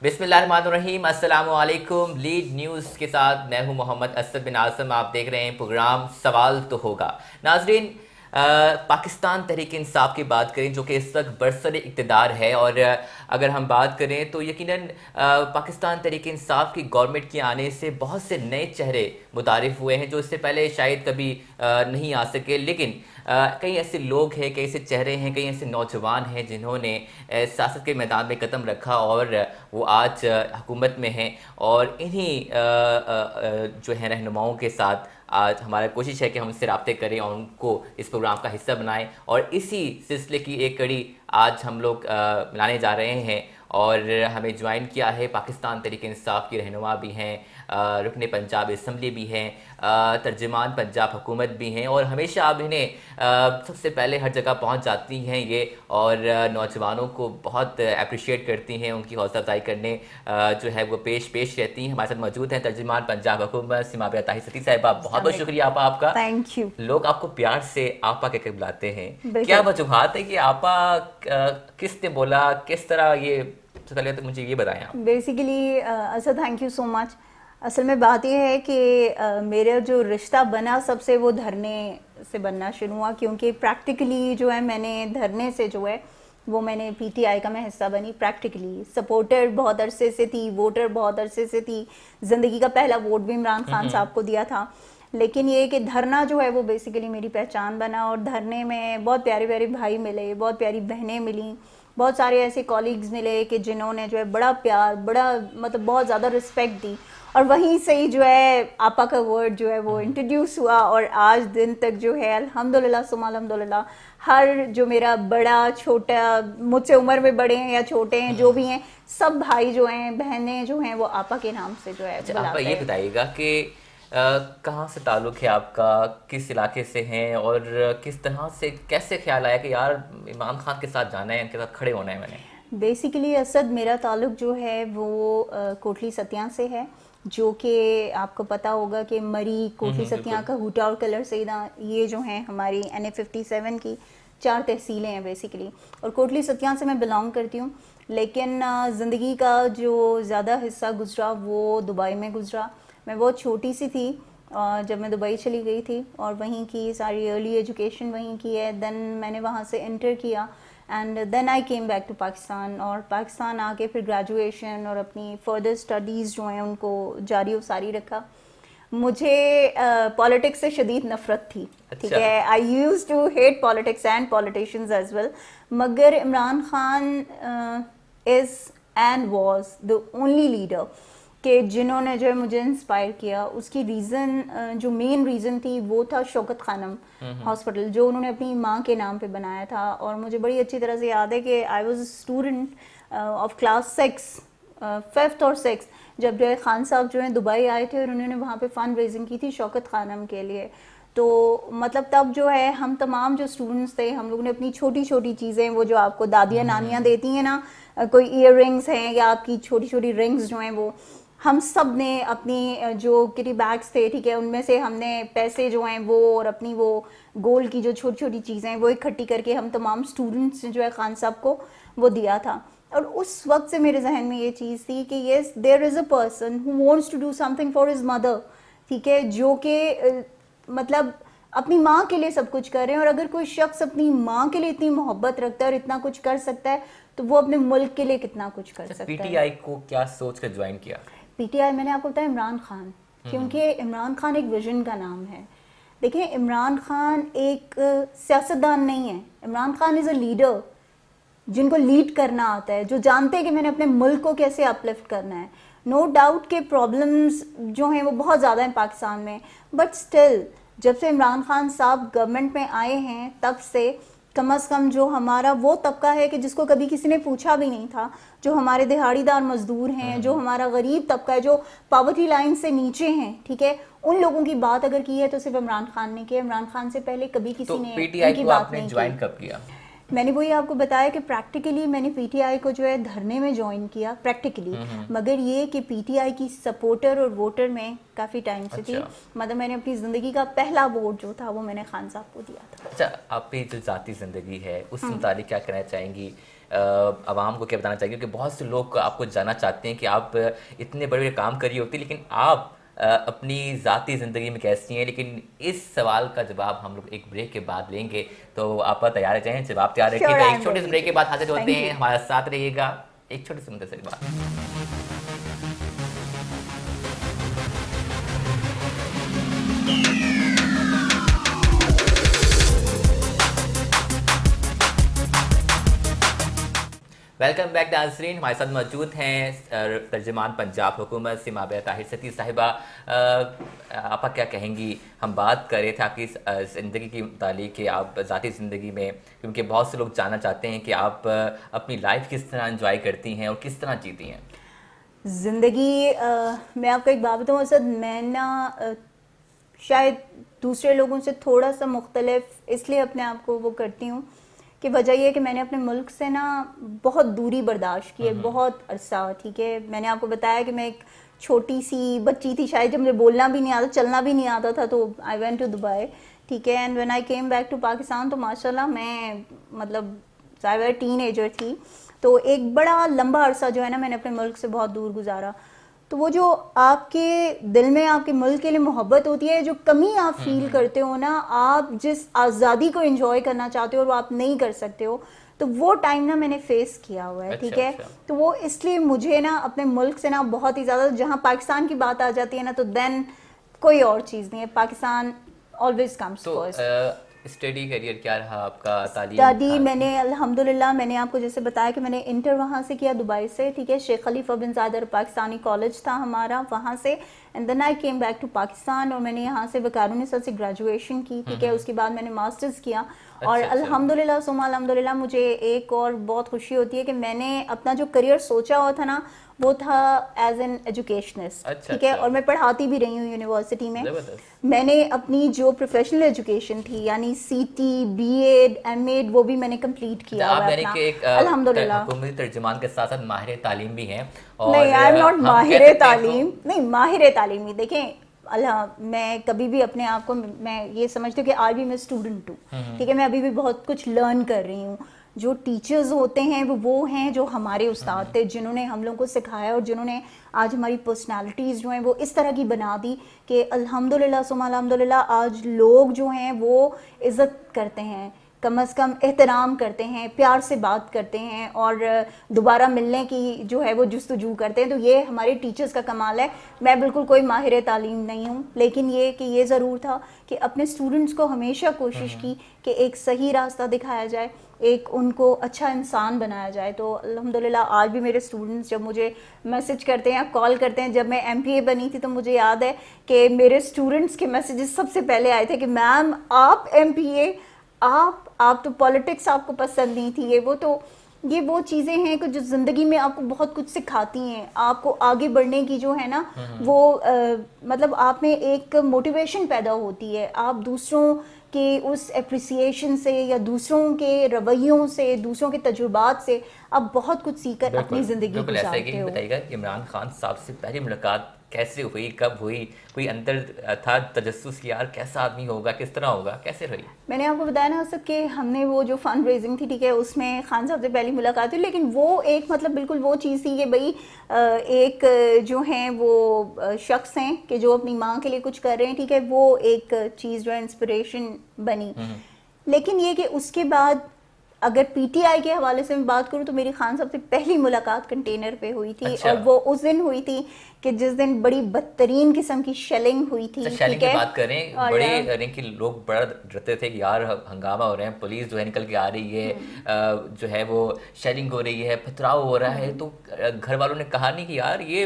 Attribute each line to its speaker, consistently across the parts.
Speaker 1: بسم اللہ الرحمن الرحیم، السلام علیکم۔ لیڈ نیوز کے ساتھ میں ہوں محمد اسد بن عاصم۔ آپ دیکھ رہے ہیں پروگرام سوال تو ہوگا۔ ناظرین، پاکستان تحریک انصاف کی بات کریں جو کہ اس وقت برسر اقتدار ہے، اور اگر ہم بات کریں تو یقیناً پاکستان تحریک انصاف کی گورنمنٹ کے آنے سے بہت سے نئے چہرے متعارف ہوئے ہیں جو اس سے پہلے شاید کبھی نہیں آ سکے، لیکن کئی ایسے لوگ ہیں، کئی ایسے چہرے ہیں، کئی ایسے نوجوان ہیں جنہوں نے سیاست کے میدان میں قدم رکھا اور وہ آج حکومت میں ہیں، اور انہی جو ہیں رہنماؤں کے ساتھ آج ہمارا کوشش ہے کہ ہم اس سے رابطے کریں اور ان کو اس پروگرام کا حصہ بنائیں، اور اسی سلسلے کی ایک کڑی آج ہم لوگ ملانے جا رہے ہیں۔ اور ہمیں جوائن کیا ہے پاکستان تحریک انصاف کی رہنما بھی ہیں، رکن پنجاب اسمبلی بھی ہیں، ترجمان پنجاب حکومت بھی ہیں، اور ہمیشہ اب انہیں سب سے پہلے ہر جگہ پہنچ جاتی ہیں یہ، اور نوجوانوں کو بہت اپریشیٹ کرتی ہیں، ان کی حوصلہ افزائی کرنے جو ہے وہ پیش رہتی ہیں۔ ہمارے ساتھ موجود ہیں ترجمان پنجاب حکومت سیما بیا طاہر ستی صاحبہ، بہت بہت شکریہ آپ کا۔
Speaker 2: Thank you.
Speaker 1: لوگ آپ کو پیار سے آپا کہہ کے بلاتے ہیں،
Speaker 2: بالکل۔
Speaker 1: کیا وجوہات ہے کہ آپا کس نے بولا، کس طرح؟ یہ سب سے پہلے تو مجھے یہ بتائیں آپ۔
Speaker 2: Basically Asad thank you so much. اصل میں بات یہ ہے کہ میرا جو رشتہ بنا سب سے وہ دھرنے سے بننا شروع ہوا، کیونکہ پریکٹیکلی جو ہے میں نے دھرنے سے جو ہے وہ میں نے پی ٹی آئی کا میں حصہ بنی۔ پریکٹیکلی سپورٹر بہت عرصے سے تھی، ووٹر بہت عرصے سے تھی، زندگی کا پہلا ووٹ بھی عمران خان صاحب کو دیا تھا، لیکن یہ کہ دھرنا جو ہے وہ بیسیکلی میری پہچان بنا، اور دھرنے میں بہت پیارے پیارے بھائی ملے، بہت پیاری بہنیں ملیں، بہت سارے ایسے کولیگز ملے کہ جنہوں نے جو ہے بڑا پیار، بڑا مطلب بہت زیادہ رسپیکٹ دی، اور وہیں سے ہی جو ہے آپا کا ورڈ جو ہے وہ انٹروڈیوس ہوا، اور آج دن تک جو ہے الحمدللہ ثم الحمدللہ ہر جو میرا بڑا چھوٹا، مجھ سے عمر میں بڑے ہیں یا چھوٹے ہیں، جو بھی ہیں، سب بھائی جو ہیں، بہنیں جو ہیں، وہ آپا کے نام سے جو ہے
Speaker 1: اچھا،
Speaker 2: بلاتے
Speaker 1: آپ
Speaker 2: ہیں۔
Speaker 1: یہ بتائیے گا کہ کہاں سے تعلق ہے آپ کا، کس علاقے سے ہیں، اور کس طرح سے کیسے خیال آیا کہ یار عمران خان کے ساتھ جانا ہے، ان کے ساتھ کھڑے ہونا ہے میں نے؟
Speaker 2: بیسیکلی اسد میرا تعلق جو ہے وہ کوٹلی ستیاں سے ہے، جو کہ آپ کو پتہ ہوگا کہ مری، کوٹلی ستیاں کا ہوٹا اور کلر سیدہ، یہ جو ہیں ہماری NA57 کی 4 تحصیلیں ہیں بیسیکلی، اور کوٹلی ستیاں سے میں بلانگ کرتی ہوں، لیکن زندگی کا جو زیادہ حصہ گزرا وہ دبئی میں گزرا۔ میں بہت چھوٹی سی تھی جب میں دبئی چلی گئی تھی، اور وہیں کی ساری ارلی ایجوکیشن وہیں کی ہے، دین میں نے وہاں سے انٹر کیا، and then I came back to Pakistan, اور پاکستان آ کے پھر گریجویشن اور اپنی فردر اسٹڈیز جو ہیں ان کو جاری و ساری رکھا۔ مجھے پالیٹکس سے شدید نفرت تھی، ٹھیک ہے، I use to hate politics and politicians as well, مگر Imran Khan is and was the only leader کہ جنہوں نے جو ہے مجھے انسپائر کیا۔ اس کی ریزن جو مین ریزن تھی وہ تھا شوکت خانم ہاسپٹل، جو انہوں نے اپنی ماں کے نام پہ بنایا تھا، اور مجھے بڑی اچھی طرح سے یاد ہے کہ I was a student of class 6 5th اور 6th، جب جو ہے خان صاحب جو ہیں دبئی آئے تھے اور انہوں نے وہاں پہ فنڈ ریزنگ کی تھی شوکت خانم کے لیے، تو مطلب تب جو ہے ہم تمام جو اسٹوڈنٹس تھے، ہم لوگوں نے اپنی چھوٹی چھوٹی چیزیں، وہ جو آپ کو دادیاں نانیاں دیتی ہیں نا، کوئی ایئر رنگس ہیں یا آپ کی چھوٹی چھوٹی رنگس جو ہیں، وہ ہم سب نے اپنی جو کٹی بیگس تھے، ٹھیک ہے، ان میں سے ہم نے پیسے جو ہیں وہ اور اپنی وہ گولڈ کی جو چھوٹی چھوٹی چیزیں وہ اکٹھی کر کے ہم تمام اسٹوڈنٹس جو ہے خان صاحب کو وہ دیا تھا۔ اور اس وقت سے میرے ذہن میں یہ چیز تھی کہ yes there is a person who wants to do something for his mother, ٹھیک ہے، جو کہ مطلب اپنی ماں کے لیے سب کچھ کر رہے ہیں، اور اگر کوئی شخص اپنی ماں کے لیے اتنی محبت رکھتا ہے اور اتنا کچھ کر سکتا ہے تو وہ اپنے ملک کے لیے کتنا کچھ کر سکتا ہے۔
Speaker 1: پی ٹی آئی کو کیا سوچ کر جوائن کیا؟
Speaker 2: پی ٹی آئی میں نے آپ کو بتایا عمران خان، کیونکہ عمران خان ایک ویژن کا نام ہے۔ دیکھیں، عمران خان ایک سیاستدان نہیں ہے، عمران خان از اے لیڈر، جن کو لیڈ کرنا آتا ہے، جو جانتے ہیں کہ میں نے اپنے ملک کو کیسے اپلفٹ کرنا ہے۔ نو ڈاؤٹ کہ پرابلمز جو ہیں وہ بہت زیادہ ہیں پاکستان میں، بٹ اسٹل جب سے عمران خان صاحب گورنمنٹ میں آئے ہیں تب سے کم از کم جو ہمارا وہ طبقہ ہے کہ جس کو کبھی کسی نے پوچھا بھی نہیں تھا، جو ہمارے دہاڑی دار مزدور ہیں، جو ہمارا غریب طبقہ ہے، جو پاورٹی لائن سے نیچے ہیں، ٹھیک ہے، ان لوگوں کی بات اگر کی ہے تو صرف عمران خان نے کی۔ عمران خان سے پہلے کبھی کسی نے
Speaker 1: پی ٹی آئی
Speaker 2: ان کی
Speaker 1: کو
Speaker 2: بات
Speaker 1: آپ نے
Speaker 2: نہیں
Speaker 1: جوائن
Speaker 2: کی۔
Speaker 1: کب کیا؟
Speaker 2: میں نے وہی آپ کو بتایا کہ پریکٹیکلی میں نے پی ٹی آئی کو جو ہے دھرنے میں جوائن کیا پریکٹیکلی، مگر یہ کہ پی ٹی آئی کی سپورٹر اور ووٹر میں کافی ٹائم سے تھی. مطلب میں نے اپنی زندگی کا پہلا ووٹ جو تھا وہ میں نے خان صاحب کو دیا تھا.
Speaker 1: اچھا، آپ کی جو ذاتی زندگی ہے اس سے متعلق کیا کہنا چاہیں گی، عوام کو کیا بتانا چاہیے؟ کیونکہ بہت سے لوگ آپ کو جاننا چاہتے ہیں کہ آپ اتنے بڑے بڑے کام کر رہی ہوتی لیکن آپ اپنی ذاتی زندگی میں کیسی ہیں. لیکن اس سوال کا جواب ہم لوگ ایک بریک کے بعد لیں گے، تو آپ تیار رہ جائیں، جواب تیار رکھیے گا. ایک چھوٹے سے بریک کے بعد حاضر ہوتے ہیں، ہمارے ساتھ رہیے گا. ایک چھوٹے سے مختصر بات. ویلکم بیک ناظرین، ہمارے ساتھ موجود ہیں ترجمان پنجاب حکومت سیما بیہ طاہر ستی صاحبہ. آپا کیا کہیں گی؟ ہم بات کر رہے تھے آپ کی زندگی کے متعلق کہ آپ ذاتی زندگی میں، کیونکہ بہت سے لوگ جاننا چاہتے ہیں کہ آپ اپنی لائف کس طرح انجوائے کرتی ہیں اور کس طرح جیتی ہیں.
Speaker 2: زندگی میں آپ کو ایک بات بتاؤں اسد، میں نا شاید دوسرے لوگوں سے تھوڑا سا مختلف اس لیے اپنے آپ کو وہ کرتی ہوں کہ وجہ یہ ہے کہ میں نے اپنے ملک سے نا بہت دوری برداشت کی ہے بہت عرصہ. ٹھیک ہے، میں نے آپ کو بتایا کہ میں ایک چھوٹی سی بچی تھی شاید، جب مجھے بولنا بھی نہیں آتا چلنا بھی نہیں آتا تھا، تو آئی وینٹ ٹو دبئی. ٹھیک ہے، and when I came back to Pakistan تو ماشاء اللہ میں مطلب ظاہر ٹین ایجر تھی، تو ایک بڑا لمبا عرصہ جو ہے نا میں نے اپنے ملک سے بہت دور گزارا. تو وہ جو آپ کے دل میں آپ کے ملک کے لیے محبت ہوتی ہے، جو کمی آپ فیل کرتے ہو نا، آپ جس آزادی کو انجوائے کرنا چاہتے ہو اور وہ آپ نہیں کر سکتے ہو، تو وہ ٹائم نا میں نے فیس کیا ہوا ہے. ٹھیک ہے، تو وہ اس لیے مجھے نا اپنے ملک سے نا بہت ہی زیادہ، جہاں پاکستان کی بات آ جاتی ہے نا تو دین کوئی اور چیز نہیں ہے، Pakistan always comes first.
Speaker 1: Study career کیا رہا آپ کا؟
Speaker 2: اسٹڈی میں نے الحمدللہ، میں نے آپ کو جیسے بتایا کہ میں نے انٹر وہاں سے کیا دبئی سے. ٹھیک ہے، شیخ خلیفہ بن زاید پاکستانی کالج تھا ہمارا وہاں سے، and then I came back to Pakistan, اور میں نے یہاں سے وقار النساء سے گریجویشن کی. ٹھیک ہے، اس کے بعد میں نے ماسٹرز کیا، اور الحمدللہ ثم الحمدللہ مجھے ایک اور بہت خوشی ہوتی ہے کہ میں نے اپنا جو کریئر سوچا ہوا تھا نا وہ تھا ایز این ایجوکیشنسٹ. ٹھیک ہے، اور میں پڑھاتی بھی رہی ہوں یونیورسٹی میں. میں نے اپنی جو پروفیشنل ایجوکیشن تھی یعنی C T, B Ed, M Ed, وہ بھی میں نے کمپلیٹ کیا ہوا ہے اپنا الحمدللہ.
Speaker 1: حکومتی ترجمان کے ساتھ ساتھ ماہر تعلیم بھی ہیں.
Speaker 2: نہیں، آئی ایم ناٹ ماہر تعلیم، نہیں ماہر تعلیم نہیں. دیکھیں میں کبھی بھی اپنے آپ کو میں یہ سمجھتی ہوں کہ آج بھی میں اسٹوڈنٹ ہوں. ٹھیک ہے، میں ابھی بھی بہت کچھ لرن کر رہی ہوں. جو ٹیچرز ہوتے ہیں وہ ہیں جو ہمارے استاد تھے، جنہوں نے ہم لوگوں کو سکھایا اور جنہوں نے آج ہماری پرسنالٹیز جو ہیں وہ اس طرح کی بنا دی کہ الحمدللہ ثم الحمدللہ آج لوگ جو ہیں وہ عزت کرتے ہیں، کم از کم احترام کرتے ہیں، پیار سے بات کرتے ہیں، اور دوبارہ ملنے کی جو ہے وہ جستجو کرتے ہیں. تو یہ ہمارے ٹیچرز کا کمال ہے. میں بالکل کوئی ماہر تعلیم نہیں ہوں، لیکن یہ کہ یہ ضرور تھا کہ اپنے اسٹوڈنٹس کو ہمیشہ کوشش کی کہ ایک صحیح راستہ دکھایا جائے، ایک ان کو اچھا انسان بنایا جائے. تو الحمدللہ آج بھی میرے اسٹوڈنٹس جب مجھے میسج کرتے ہیں، کال کرتے ہیں، جب میں ایم پی اے بنی تھی تو مجھے یاد ہے کہ میرے اسٹوڈنٹس کے میسیجز سب سے پہلے آئے تھے کہ میم آپ ایم پی اے، آپ تو پالیٹکس آپ کو پسند نہیں تھی. یہ وہ چیزیں ہیں کہ جو زندگی میں آپ کو بہت کچھ سکھاتی ہیں، آپ کو آگے بڑھنے کی جو ہے نا وہ مطلب آپ میں ایک موٹیویشن پیدا ہوتی ہے. آپ دوسروں کے اس اپریسیشن سے یا دوسروں کے رویوں سے، دوسروں کے تجربات سے آپ بہت کچھ سیکھ کر اپنی زندگی گزارتے ہو.
Speaker 1: بتائیے گا عمران خان صاحب سے پہلی ملاقات کیسے ہوئی، کب ہوئی؟ کوئی اندر تھا تجسس کی یار کیسا آدمی ہوگا، کس طرح ہوگا، کیسے رہی؟
Speaker 2: میں نے آپ کو بتایا نا سب کہ ہم نے وہ جو فنڈ ریزنگ تھی، ٹھیک ہے، اس میں خان صاحب سے پہلی ملاقات ہوئی، لیکن وہ ایک مطلب بالکل وہ چیز تھی کہ بھائی ایک جو ہیں وہ شخص ہیں کہ جو اپنی ماں کے لیے کچھ کر رہے ہیں. ٹھیک ہے، وہ ایک چیز جو ہے انسپریشن بنی. لیکن یہ کہ اس کے بعد اگر پی ٹی آئی کے حوالے سے میں بات کروں تو میری خان صاحب سے پہلی ملاقات کنٹینر پہ ہوئی تھی. اور وہ اس دن ہوئی تھی کہ جس دن بڑی بدترین قسم کی شیلنگ ہوئی تھی.
Speaker 1: شیلنگ کی بات کریں، بڑے یعنی کہ لوگ بڑا ڈرتے تھے کہ یار ہنگامہ ہو رہے ہیں، پولیس جو ہے نکل کے آ رہی ہے، جو ہے وہ شیلنگ ہو رہی ہے، پتھراؤ ہو رہا ہے. تو گھر والوں نے کہا نہیں کہ یار یہ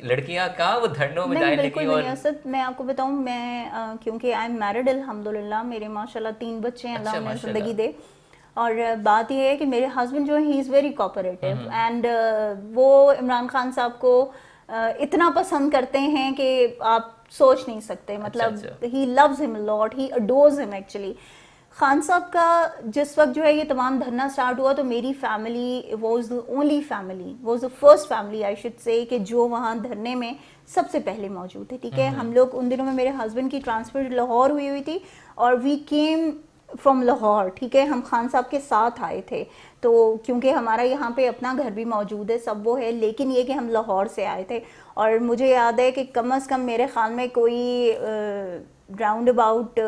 Speaker 1: لڑکیاں کہاں وہ دھرنوں میں جائیں؟
Speaker 2: بالکل نہیں اسد، میں آپ کو بتاؤں، میں کیونکہ آئی ایم میرڈ الحمدللہ، میرے ماشاءاللہ 3 بچے ہیں، اللہ انہیں زندگی دے. اور بات یہ ہے کہ میرے ہسبینڈ جو ہے ہی از ویری کوآپریٹو، اینڈ وہ عمران خان صاحب کو اتنا پسند کرتے ہیں کہ آپ سوچ نہیں سکتے. مطلب ہی لوز ہم لاٹ، ہی اڈورز ہم ایکچولی. خان صاحب کا جس وقت جو ہے یہ تمام دھرنا سٹارٹ ہوا تو میری family was the only family was the first family I should say کہ جو وہاں دھرنے میں سب سے پہلے موجود تھے. ٹھیک ہے, ہم لوگ ان دنوں میں میرے ہسبینڈ کی ٹرانسفر لاہور ہوئی تھی اور وی کیم فرام لاہور. ٹھیک ہے, ہم خان صاحب کے ساتھ آئے تھے تو کیونکہ ہمارا یہاں پہ اپنا گھر بھی موجود ہے, سب وہ ہے, لیکن یہ کہ ہم لاہور سے آئے تھے. اور مجھے یاد ہے کہ کم از کم میرے خیال میں کوئی راؤنڈ اباؤٹ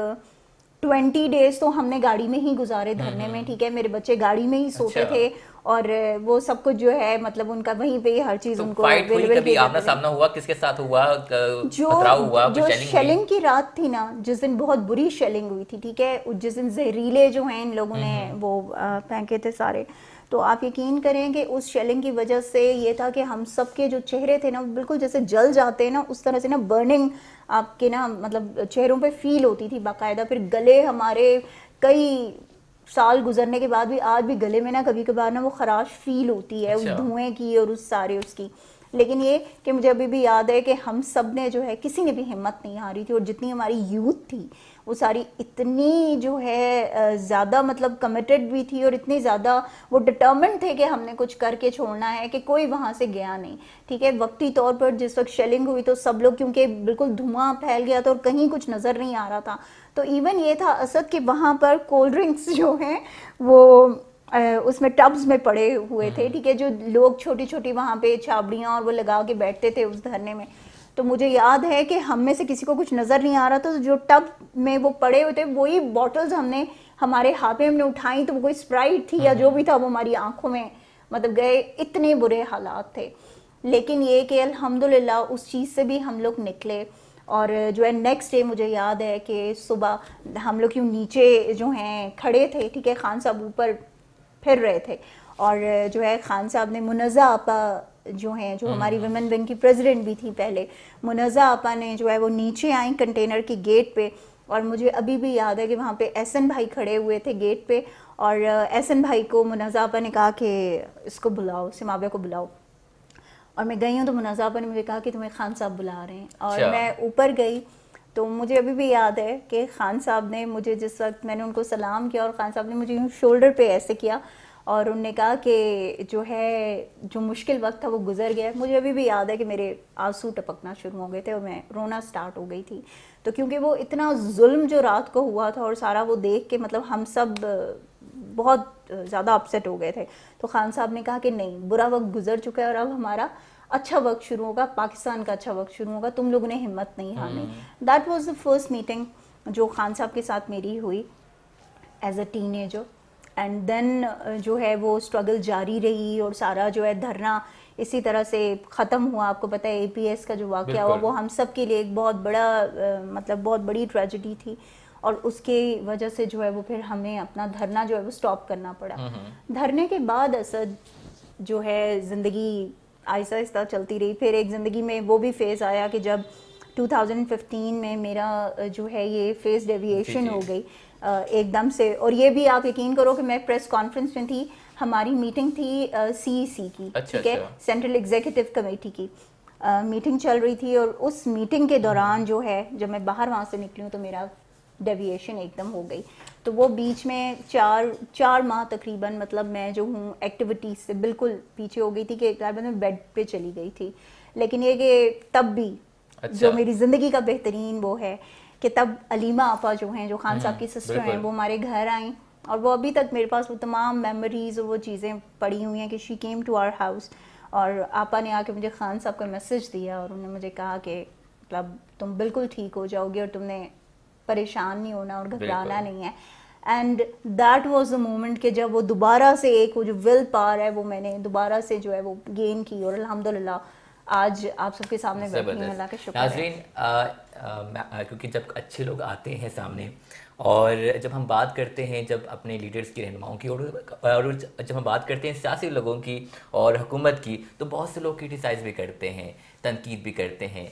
Speaker 2: 20 days تو ہم نے گاڑی میں ہی گزارے دھرنے میں. ٹھیک ہے, میرے بچے گاڑی میں ہی سوتے تھے اور وہ سب کچھ جو ہے مطلب ان کا وہیں پہ ہر چیز ان کو اویلیبل.
Speaker 1: کبھی آمنا سامنا ہوا, کس کے ساتھ ہوا, پتھراؤ ہوا,
Speaker 2: جو شیلنگ کی رات تھی نا, جس دن بہت بری شیلنگ ہوئی تھی. ٹھیک ہے, جس دن زہریلے جو ہیں ان لوگوں نے وہ پھینکے تھے سارے, تو آپ یقین کریں کہ اس شیلنگ کی وجہ سے یہ تھا کہ ہم سب کے جو چہرے تھے نا بالکل جیسے جل جاتے ہیں نا, اس طرح سے نا برننگ آپ کے نا مطلب چہروں پہ فیل ہوتی تھی باقاعدہ. پھر گلے ہمارے کئی سال گزرنے کے بعد بھی آج بھی گلے میں نا کبھی کبھار نا وہ خراش فیل ہوتی ہے اس دھوئیں کی اور اس سارے اس کی. لیکن یہ کہ مجھے ابھی بھی یاد ہے کہ ہم سب نے جو ہے کسی نے بھی ہمت نہیں ہاری تھی, اور جتنی ہماری یوتھ تھی وہ ساری اتنی جو ہے زیادہ مطلب کمیٹڈ بھی تھی اور اتنی زیادہ وہ ڈٹرمنڈ تھے کہ ہم نے کچھ کر کے چھوڑنا ہے کہ کوئی وہاں سے گیا نہیں. ٹھیک ہے, وقتی طور پر جس وقت شیلنگ ہوئی تو سب لوگ کیونکہ بالکل دھواں پھیل گیا تھا اور کہیں کچھ نظر نہیں آ رہا تھا, تو ایون یہ تھا اسد کہ وہاں پر کولڈ ڈرنکس جو ہیں وہ اس میں ٹبز میں پڑے ہوئے تھے. ٹھیک ہے, جو لوگ چھوٹی چھوٹی وہاں پہ چھابڑیاں اور وہ لگا کے بیٹھتے تھے اس دھرنے میں. تو مجھے یاد ہے کہ ہم میں سے کسی کو کچھ نظر نہیں آ رہا تھا, تو جو ٹب میں وہ پڑے ہوئے تھے وہی بوٹلز ہم نے ہمارے ہاتھ میں ہم نے اٹھائیں, تو وہ کوئی اسپرائٹ تھی یا جو بھی تھا وہ ہماری آنکھوں میں مطلب گئے. اتنے برے حالات تھے, لیکن یہ کہ الحمدللہ اس چیز سے بھی ہم لوگ نکلے. اور جو ہے نیکسٹ ڈے مجھے یاد ہے کہ صبح ہم لوگ کیوں نیچے جو ہیں کھڑے تھے. ٹھیک ہے, خان صاحب اوپر پھر رہے تھے اور جو ہے خان صاحب نے منزہ آپا جو ہیں جو ہماری ویمن ونگ کی پریزیڈنٹ بھی تھی پہلے, منزہ آپا نے جو ہے وہ نیچے آئیں کنٹینر کی گیٹ پہ, اور مجھے ابھی بھی یاد ہے کہ وہاں پہ احسن بھائی کھڑے ہوئے تھے گیٹ پہ, اور احسن بھائی کو منزہ آپا نے کہا کہ اس کو بلاؤ, سمابیہ کو بلاؤ. اور میں گئی ہوں تو منزہ آپا نے مجھے کہا کہ تمہیں خان صاحب بلا رہے ہیں, اور میں اوپر گئی تو مجھے ابھی بھی یاد ہے کہ خان صاحب نے مجھے جس وقت میں نے ان کو سلام کیا اور خان صاحب نے مجھے یوں شولڈر پہ ایسے کیا اور انہوں نے کہا کہ جو ہے جو مشکل وقت تھا وہ گزر گیا. مجھے ابھی بھی یاد ہے کہ میرے آنسو ٹپکنا شروع ہو گئے تھے اور میں رونا سٹارٹ ہو گئی تھی. تو کیونکہ وہ اتنا ظلم جو رات کو ہوا تھا اور سارا وہ دیکھ کے مطلب ہم سب بہت زیادہ اپسیٹ ہو گئے تھے. تو خان صاحب نے کہا کہ نہیں, برا وقت گزر چکا ہے اور اب ہمارا اچھا وقت شروع ہوگا, پاکستان کا اچھا وقت شروع ہوگا, تم لوگوں نے ہمت نہیں ہارنی. That was the first meeting جو خان صاحب کے ساتھ میری ہوئی as a teenager. And then جو ہے وہ اسٹرگل جاری رہی اور سارا جو ہے دھرنا اسی طرح سے ختم ہوا. آپ کو پتہ ہے APS کا جو واقعہ ہوا وہ ہم سب کے لیے ایک بہت بڑا مطلب بہت بڑی ٹریجڈی تھی, اور اس کی وجہ سے جو ہے وہ پھر ہمیں اپنا دھرنا جو ہے وہ اسٹاپ کرنا پڑا. دھرنے کے بعد اسد جو ہے زندگی آہستہ آہستہ چلتی رہی. پھر ایک زندگی میں وہ بھی فیز آیا کہ جب 2015 میں میرا جو ہے یہ فیز ڈیویشن ہو گئی ایک دم سے. اور یہ بھی آپ یقین کرو کہ میں پریس کانفرنس میں تھی, ہماری میٹنگ تھی CEC کی, ٹھیک ہے, سینٹرل ایگزیکٹو کمیٹی کی میٹنگ چل رہی تھی, اور اس میٹنگ کے دوران جو ہے جب میں باہر وہاں سے نکلی ہوں تو میرا ڈیویشن ایک دم ہو گئی. تو وہ بیچ میں 4 ماہ تقریباً مطلب میں جو ہوں ایکٹیویٹیز سے بالکل پیچھے ہو گئی تھی کہ تقریباً میں بیڈ پہ چلی گئی تھی. لیکن یہ کہ تب بھی جو میری زندگی کا بہترین وہ ہے کہ تب علیمہ آپا جو ہیں جو خان صاحب کی سسٹر ہیں وہ ہمارے گھر آئیں, اور وہ ابھی تک میرے پاس وہ تمام میموریز اور وہ چیزیں پڑی ہوئی ہیں کہ she came to our house. اور آپا نے آ کے مجھے خان صاحب کو میسج دیا اور انہوں نے مجھے کہا کہ مطلب تم بالکل ٹھیک ہو جاؤ گے اور تم نے پریشان نہیں ہونا اور گھبرانا نہیں ہے. And that was the moment کہ جب وہ دوبارہ سے ایک وہ جو ول پاور ہے وہ میں نے دوبارہ سے جو ہے وہ گین کی, اور الحمدللہ آج آپ سب کے سامنے بیٹھی ہوں, اللہ کا شکر ہے.
Speaker 1: ناظرین, کیونکہ جب اچھے لوگ آتے ہیں سامنے اور جب ہم بات کرتے ہیں جب اپنے لیڈرز کی رہنماؤں کی اور جب ہم بات کرتے ہیں سیاسی لوگوں کی اور حکومت کی, تو بہت سے لوگ کرٹیسائز بھی کرتے ہیں, تنقید بھی کرتے ہیں.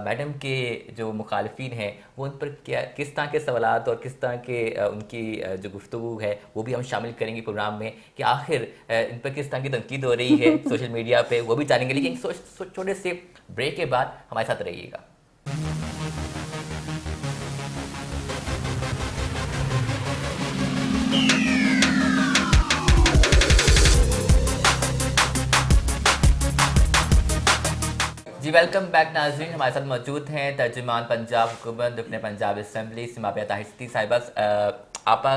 Speaker 1: میڈم کے جو مخالفین ہیں وہ ان پر کس طرح کے سوالات اور کس طرح کے ان کی جو گفتگو ہے وہ بھی ہم شامل کریں گے پروگرام میں کہ آخر ان پر کس طرح کی تنقید ہو رہی ہے سوشل میڈیا پہ, وہ بھی جانیں گے. لیکن چھوٹے سے بریک کے بعد ہمارے ساتھ رہیے گا. جی ویلکم بیک ناظرین. ہمارے ساتھ موجود ہیں ترجمان پنجاب حکومت رکن پنجاب اسمبلی سمابیہ طاہر صدیقی صاحبہ. آپا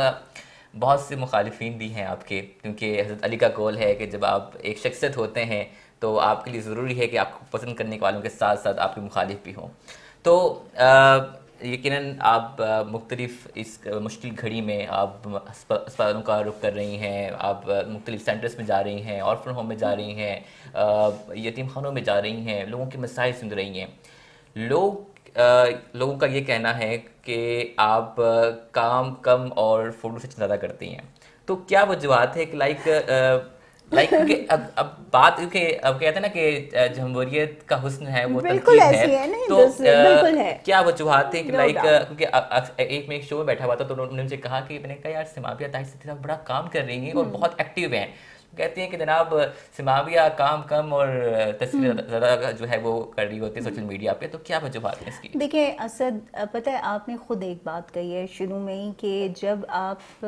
Speaker 1: بہت سے مخالفین بھی ہیں آپ کے، کیونکہ حضرت علی کا قول ہے کہ جب آپ ایک شخصیت ہوتے ہیں تو آپ کے لیے ضروری ہے کہ آپ کو پسند کرنے والوں کے ساتھ ساتھ آپ کے مخالف بھی ہوں. تو یقیناً آپ مختلف اس مشکل گھڑی میں آپ اسپتالوں کا رخ کر رہی ہیں، آپ مختلف سینٹرز میں جا رہی ہیں، آرفن ہوم میں جا رہی ہیں، یتیم خانوں میں جا رہی ہیں، لوگوں کے مسائل سن رہی ہیں. لوگوں کا یہ کہنا ہے کہ آپ کام کم اور فوٹو سے زیادہ کرتی ہیں. تو کیا وجوہات ہے کہ کیونکہ اب بات کیونکہ اب کہتے ہیں نا کہ جمہوریت کا حسن ہے وہ
Speaker 2: بالکل
Speaker 1: تنقید
Speaker 2: ایسی
Speaker 1: ہے،
Speaker 2: نہیں،
Speaker 1: تو
Speaker 2: بالکل ہے.
Speaker 1: کیا وجوہات ہیں کہ
Speaker 2: No doubt.
Speaker 1: کیونکہ ایک میں ایک شو میں بیٹھا ہوا تھا تو انہوں نے مجھے کہا کہ میں نے کہا یار سمابیہ طاہر صدیقی صاحب بڑا کام کر رہی ہیں اور بہت ایکٹیو ہیں. کہتے ہیں کہ جناب سمابیہ کام کم اور تصویر زیادہ جو ہے وہ کر رہی ہوتی ہے سوشل میڈیا پہ. تو کیا وجوہات ہیں اس کی؟
Speaker 2: دیکھیں اسد، پتہ ہے آپ نے خود ایک بات کہی ہے شروع میں ہی کہ جب آپ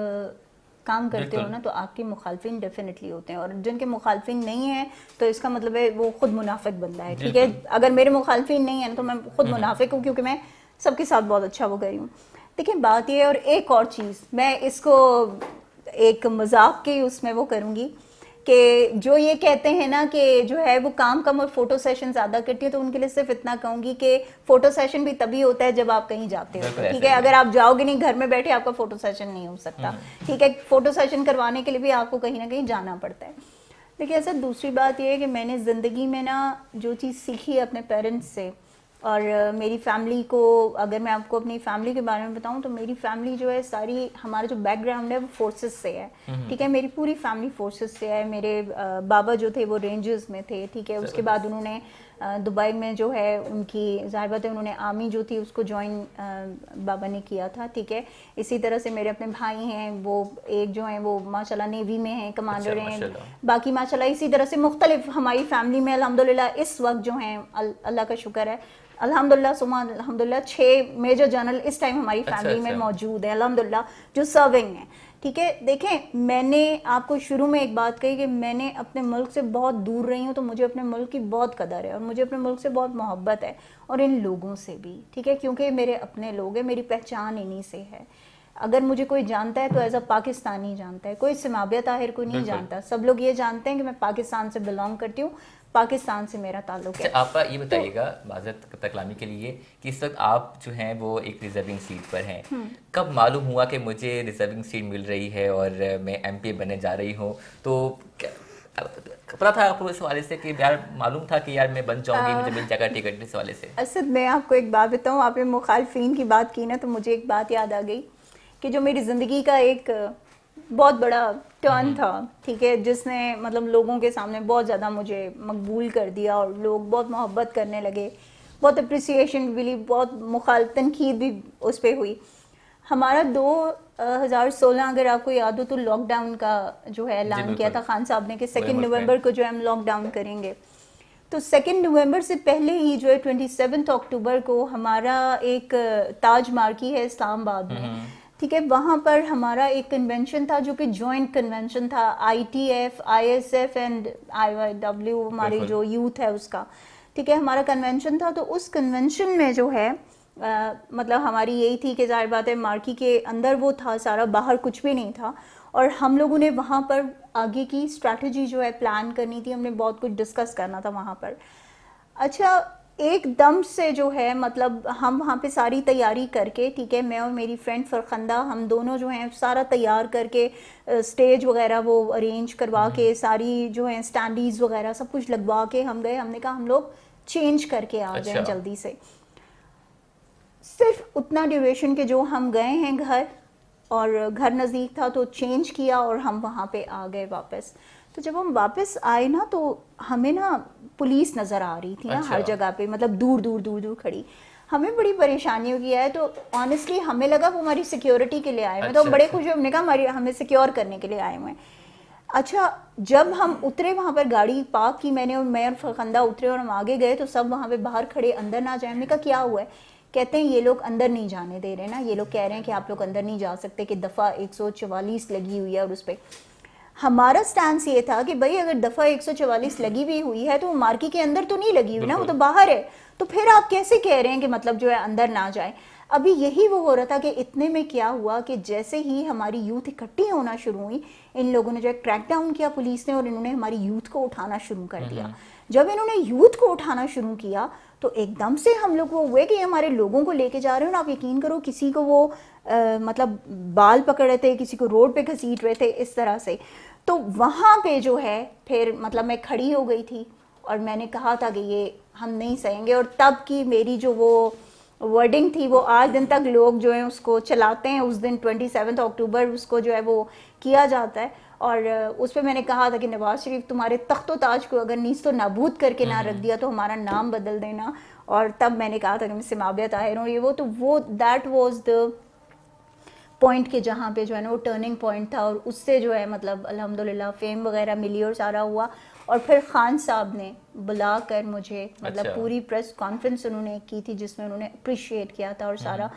Speaker 2: کام کرتے ہو نا تو آپ کے مخالفین ڈیفینیٹلی ہوتے ہیں، اور جن کے مخالفین نہیں ہیں تو اس کا مطلب ہے وہ خود منافق بندہ ہے. ٹھیک ہے، اگر میرے مخالفین نہیں ہیں تو میں خود منافق ہوں، کیونکہ میں سب کے ساتھ بہت اچھا وہ کری ہوں. دیکھیں بات یہ ہے، اور ایک اور چیز میں اس کو ایک مذاق کے اس میں وہ کروں گی کہ جو یہ کہتے ہیں نا کہ جو ہے وہ کام کم اور فوٹو سیشن زیادہ کرتی ہے، تو ان کے لیے صرف اتنا کہوں گی کہ فوٹو سیشن بھی تبھی ہوتا ہے جب آپ کہیں جاتے ہو. ٹھیک ہے، اگر آپ جاؤ گے نہیں گھر میں بیٹھے آپ کا فوٹو سیشن نہیں ہو سکتا. ٹھیک ہے، فوٹو سیشن کروانے کے لیے بھی آپ کو کہیں نہ کہیں جانا پڑتا ہے. دیکھیے ایسا دوسری بات یہ ہے کہ میں نے زندگی میں نا جو چیز سیکھی ہے اپنے پیرنٹس سے، اور میری فیملی کو، اگر میں آپ کو اپنی فیملی کے بارے میں بتاؤں تو میری فیملی جو ہے ساری، ہمارا جو بیک گراؤنڈ ہے وہ فورسز سے ہے. ٹھیک ہے، میری پوری فیملی فورسز سے ہے. میرے بابا جو تھے وہ رینجرز میں تھے. ٹھیک ہے، اس کے بعد انہوں نے دبئی میں جو ہے ان کی ظاہر بات ہے انہوں نے آرمی جو تھی اس کو جوائن بابا نے کیا تھا. ٹھیک ہے، اسی طرح سے میرے اپنے بھائی ہیں، وہ ایک جو ہیں وہ ماشاء اللہ نیوی میں ہیں، کمانڈر ہیں. باقی ماشاء اللہ اسی طرح سے مختلف ہماری فیملی میں الحمدللہ اس وقت جو ہیں اللہ کا شکر ہے الحمدللہ ثم الحمدللہ 6 میجر جنرل اس ٹائم ہماری فیملی میں موجود ہیں الحمدللہ، جو سرونگ ہیں. ٹھیک ہے، دیکھیں میں نے آپ کو شروع میں ایک بات کہی کہ میں نے اپنے ملک سے بہت دور رہی ہوں، تو مجھے اپنے ملک کی بہت قدر ہے اور مجھے اپنے ملک سے بہت محبت ہے، اور ان لوگوں سے بھی. ٹھیک ہے، کیونکہ میرے اپنے لوگ ہیں، میری پہچان انہی سے ہے. اگر مجھے کوئی جانتا ہے تو ایز اے پاکستانی جانتا ہے، کوئی سمابیہ طاہر کو نہیں جانتا. سب لوگ یہ جانتے ہیں کہ میں پاکستان سے بلانگ کرتی ہوں، پاکستان سے میرا تعلق ہے.
Speaker 1: آپ یہ بتائیے گا معذرت تکلامی کے لیے کہ اس وقت آپ جو ہیں وہ ایک ریزرونگ سیٹ پر ہیں، کب معلوم ہوا کہ مجھے ریزرونگ سیٹ مل رہی ہے اور میں ایم پی بننے جا رہی ہوں؟ تو پتا تھا آپ کو اس حوالے سے کہ یار معلوم تھا کہ یار میں بن جاؤں گی، مجھے مل جائے گا ٹکٹ اس حوالے سے؟
Speaker 2: اسد میں آپ کو ایک بات بتاؤں، آپ نے مخالفین کی بات کی نا تو مجھے ایک بات یاد آ گئی کہ جو میری زندگی کا ایک بہت بڑا ٹرن تھا، ٹھیک ہے، جس نے مطلب لوگوں کے سامنے بہت زیادہ مجھے مقبول کر دیا اور لوگ بہت محبت کرنے لگے، بہت اپریسیشن بھی ملی، بہت تنقید بھی اس پہ ہوئی. ہمارا 2016 اگر آپ کو یاد ہو تو لاک ڈاؤن کا جو ہے اعلان کیا تھا خان صاحب نے کہ 2 نومبر کو جو ہے ہم لاک ڈاؤن کریں گے. تو 2 نومبر سے پہلے ہی جو ہے 27 اکتوبر کو ہمارا ایک تاج مارکی ہے اسلام آباد میں، ٹھیک ہے، وہاں پر ہمارا ایک کنونشن تھا جو کہ جوائنٹ کنونشن تھا I T F, I S F and I Y W, ہماری جو یوتھ ہے اس کا. ٹھیک ہے، ہمارا کنونشن تھا. تو اس کنونشن میں جو ہے مطلب ہماری یہی تھی کہ ظاہر بات ہے مارکی کے اندر وہ تھا سارا، باہر کچھ بھی نہیں تھا، اور ہم لوگوں نے وہاں پر آگے کی اسٹریٹجی جو ہے پلان کرنی تھی، ہم نے بہت کچھ ڈسکس کرنا تھا وہاں پر. اچھا ایک دم سے جو ہے مطلب ہم وہاں پہ ساری تیاری کر کے، ٹھیک ہے، میں اور میری فرینڈ فرخندہ، ہم دونوں جو ہیں سارا تیار کر کے اسٹیج وغیرہ وہ ارینج کروا کے، ساری جو ہیں اسٹینڈیز وغیرہ سب کچھ لگوا کے ہم گئے. ہم نے کہا ہم لوگ چینج کر کے آ جائیں جلدی سے. صرف اتنا ڈیوریشن کے جو ہم گئے ہیں گھر، اور گھر نزدیک تھا تو چینج کیا اور ہم وہاں پہ آ گئے واپس. تو جب ہم واپس آئے نا تو ہمیں نا پولیس نظر آ رہی تھی نا ہر جگہ پہ، مطلب دور دور دور دور کھڑی. ہمیں بڑی پریشانی ہو گیا ہے. تو آنیسٹلی ہمیں لگا وہ ہماری سیکیورٹی کے لیے آئے ہوئے، تو بڑے خوش ہوئے، ہم نے کہا ہمیں سیکیور کرنے کے لیے آئے ہوئے ہیں. اچھا جب ہم اترے وہاں پر گاڑی پارک کی، میں اور فرخندہ اترے اور ہم آگے گئے تو سب وہاں پہ باہر کھڑے، اندر نہ جائیں. ہم نے کہا کیا ہوا ہے؟ کہتے ہیں یہ لوگ اندر نہیں جانے دے رہے نا، یہ لوگ کہہ رہے ہیں کہ آپ لوگ اندر نہیں جا سکتے، کہ دفعہ 144 لگی ہوئی ہے اور اس پہ. ہمارا سٹانس یہ تھا کہ بھائی اگر دفعہ 144 لگی ہوئی ہوئی ہے تو وہ مارکی کے اندر تو نہیں لگی ہوئی نا, وہ تو باہر ہے, تو پھر آپ کیسے کہہ رہے ہیں کہ مطلب جو ہے اندر نہ جائیں. ابھی یہی وہ ہو رہا تھا کہ اتنے میں کیا ہوا کہ جیسے ہی ہماری یوتھ اکٹھی ہونا شروع ہوئی, ان لوگوں نے جو ہے کریک ڈاؤن کیا پولیس نے, اور انہوں نے ہماری یوتھ کو اٹھانا شروع کر دیا. جب انہوں نے یوتھ کو اٹھانا شروع کیا تو ایک دم سے ہم لوگ وہ ہوئے کہ ہمارے لوگوں کو لے کے جا رہے ہیں, آپ یقین کرو کسی کو وہ مطلب بال پکڑ رہے تھے, کسی کو روڈ پہ گھسیٹ رہے تھے, اس طرح سے. تو وہاں پہ جو ہے پھر مطلب میں کھڑی ہو گئی تھی اور میں نے کہا تھا کہ یہ ہم نہیں سہیں گے, اور تب کی میری جو وہ ورڈنگ تھی وہ آج دن تک لوگ جو ہیں اس کو چلاتے ہیں. اس دن 27 اکتوبر اس کو جو ہے وہ کیا جاتا ہے, اور اس پہ میں نے کہا تھا کہ نواز شریف تمہارے تخت و تاج کو اگر نیست و نابود کر کے نہ رکھ دیا تو ہمارا نام بدل دینا. اور تب میں نے کہا تھا کہ میں سماویہ طاہر ہوں, یہ وہ تو وہ دیٹ واز دا پوائنٹ کہ جہاں پہ جو ہے نا وہ ٹرننگ پوائنٹ تھا, اور اس سے جو ہے مطلب الحمدللہ فیم وغیرہ ملی اور سارا ہوا. اور پھر خان صاحب نے بلا کر مجھے مطلب پوری پریس کانفرنس انہوں نے کی تھی جس میں انہوں نے اپریشیٹ کیا تھا اور سارا.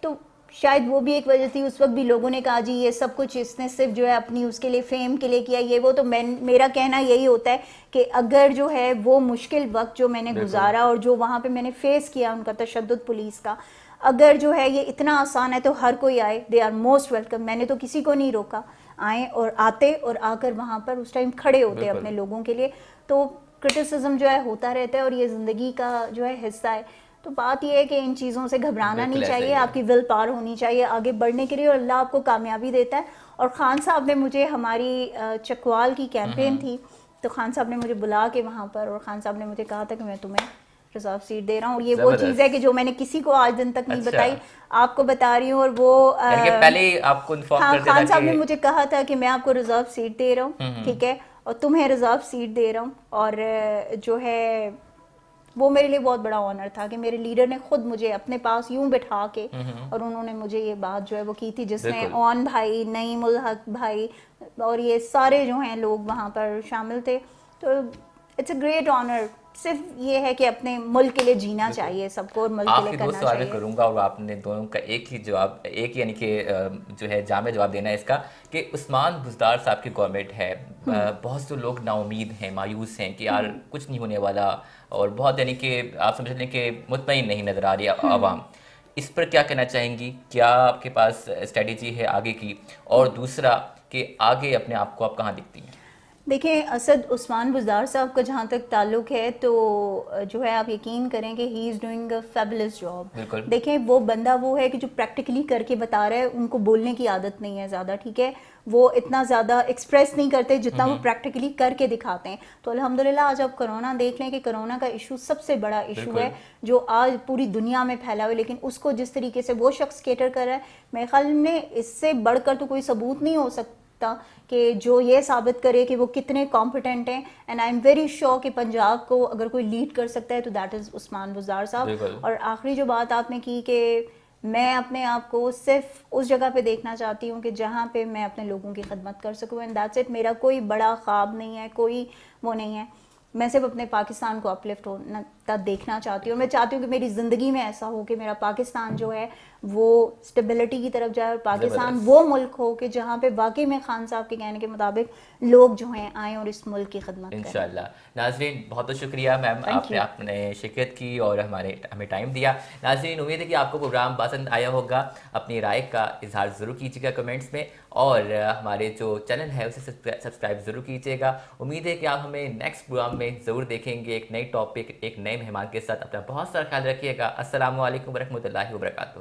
Speaker 2: تو شاید وہ بھی ایک وجہ تھی, اس وقت بھی لوگوں نے کہا جی یہ سب کچھ اس نے صرف جو ہے اپنی اس کے لیے فیم کے لیے کیا, یہ وہ. تو میرا کہنا یہی ہوتا ہے کہ اگر جو ہے وہ مشکل وقت جو میں نے گزارا اور جو وہاں پہ میں نے فیس کیا ان کا تشدد پولیس کا, اگر جو ہے یہ اتنا آسان ہے تو ہر کوئی آئے, دے آر موسٹ ویلکم. میں نے تو کسی کو نہیں روکا, آئیں اور آتے اور آ کر وہاں پر اس ٹائم کھڑے ہوتے اپنے لوگوں کے لیے. تو کرٹیسزم جو ہے ہوتا رہتا ہے اور یہ زندگی کا جو ہے حصہ ہے. تو بات یہ ہے کہ ان چیزوں سے گھبرانا نہیں چاہیے, آپ کی ول پاور ہونی چاہیے آگے بڑھنے کے لیے, اور اللہ آپ کو کامیابی دیتا ہے. اور خان صاحب نے مجھے, ہماری چکوال کی کیمپین تھی, تو خان صاحب نے مجھے بلا کے وہاں پر, اور خان صاحب نے مجھے کہا تھا کہ میں تمہیں ریزرو سیٹ دے رہا ہوں. اور یہ وہ چیز ہے کہ جو میں نے کسی کو آج دن تک نہیں بتائی, آپ کو بتا رہی ہوں. اور وہ
Speaker 1: پہلے آپ کو انفارم کر دینا,
Speaker 2: خان صاحب نے مجھے کہا تھا کہ میں آپ کو ریزرو سیٹ دے رہا ہوں, ٹھیک ہے, اور تمہیں ریزرو سیٹ دے رہا ہوں. اور جو ہے وہ میرے لیے بہت بڑا آنر تھا کہ میرے لیڈر نے خود مجھے اپنے پاس یوں بٹھا کے اور انہوں نے مجھے یہ بات جو ہے وہ کی تھی, جس میں اون بھائی, نعیم الحق بھائی اور یہ سارے جو ہیں لوگ وہاں پر شامل تھے. تو اٹس اے گریٹ آنر. صرف یہ ہے کہ اپنے ملک کے لیے جینا چاہیے سب کو, اور ملک کے لیے کرنا چاہیے.
Speaker 1: آپ کے 2 سوال میں کروں گا اور آپ نے دونوں کا ایک ہی جواب, ایک یعنی کہ جو ہے جامع جواب دینا ہے اس کا, کہ عثمان بزدار صاحب کی گورنمنٹ ہے, بہت سے لوگ نا امید ہیں, مایوس ہیں کہ یار کچھ نہیں ہونے والا, اور بہت یعنی کہ آپ سمجھ لیں کہ مطمئن نہیں نظر آ رہی عوام. اس پر کیا کہنا چاہیں گی, کیا آپ کے پاس اسٹریٹجی ہے آگے کی؟ اور دوسرا کہ آگے اپنے آپ کو آپ کہاں دکھتی ہیں؟
Speaker 2: دیکھیں اسد عثمان بزدار صاحب کا جہاں تک تعلق ہے تو جو ہے آپ یقین کریں کہ he is doing a fabulous job. دیکھیں وہ بندہ وہ ہے کہ جو پریکٹیکلی کر کے بتا رہا ہے, ان کو بولنے کی عادت نہیں ہے زیادہ, ٹھیک ہے, وہ اتنا زیادہ ایکسپریس نہیں کرتے جتنا وہ پریکٹیکلی کر کے دکھاتے ہیں. تو الحمدللہ آج آپ کرونا دیکھ لیں کہ کرونا کا ایشو سب سے بڑا ایشو ہے جو آج پوری دنیا میں پھیلا ہوا ہے, لیکن اس کو جس طریقے سے وہ شخص کیٹر کر رہا ہے, میرے خیال میں اس سے بڑھ کر تو کوئی ثبوت نہیں ہو سکتا کہ جو یہ ثابت کرے کہ وہ کتنے کمپیٹنٹ ہیں. And I am very sure کہ پنجاب کو اگر کوئی لیڈ کر سکتا ہے تو دیٹ از عثمان بزدار صاحب. اور آخری جو بات آپ نے کی کہ میں اپنے آپ کو صرف اس جگہ پہ دیکھنا چاہتی ہوں کہ جہاں پہ میں اپنے لوگوں کی خدمت کر سکوں, اینڈ دیٹس اٹ. میرا کوئی بڑا خواب نہیں ہے, کوئی وہ نہیں ہے, میں صرف اپنے پاکستان کو اپلفٹ ہونا دیکھنا چاہتی ہوں. میں چاہتی ہوں کہ میری زندگی میں ایسا ہو کہ میرا پاکستان جو ہے وہ اسٹیبلٹی کی طرف جائے, اور پاکستان وہ ملک ہو کہ جہاں پہ واقعی میں خان صاحب کے کہنے کے مطابق لوگ جو ہیں آئیں اور اس ملک کی خدمت کریں.
Speaker 1: انشاءاللہ. ناظرین بہت بہت شکریہ میم, آپ نے شرکت کی اور ہمیں ٹائم دیا. ناظرین امید ہے کہ آپ کو پروگرام پسند آیا ہوگا. اپنی رائے کا اظہار ضرور کیجیے گا کمنٹس میں, اور ہمارے جو چینل ہے اسے سبسکرائب ضرور کیجیے گا. امید ہے کہ آپ ہمیں نیکسٹ پروگرام میں ضرور دیکھیں گے, ایک نئی ٹاپک, ایک نئے مہمان کے ساتھ. اپنا بہت سارا خیال رکھیے گا. السلام علیکم ورحمۃ اللہ وبرکاتہ.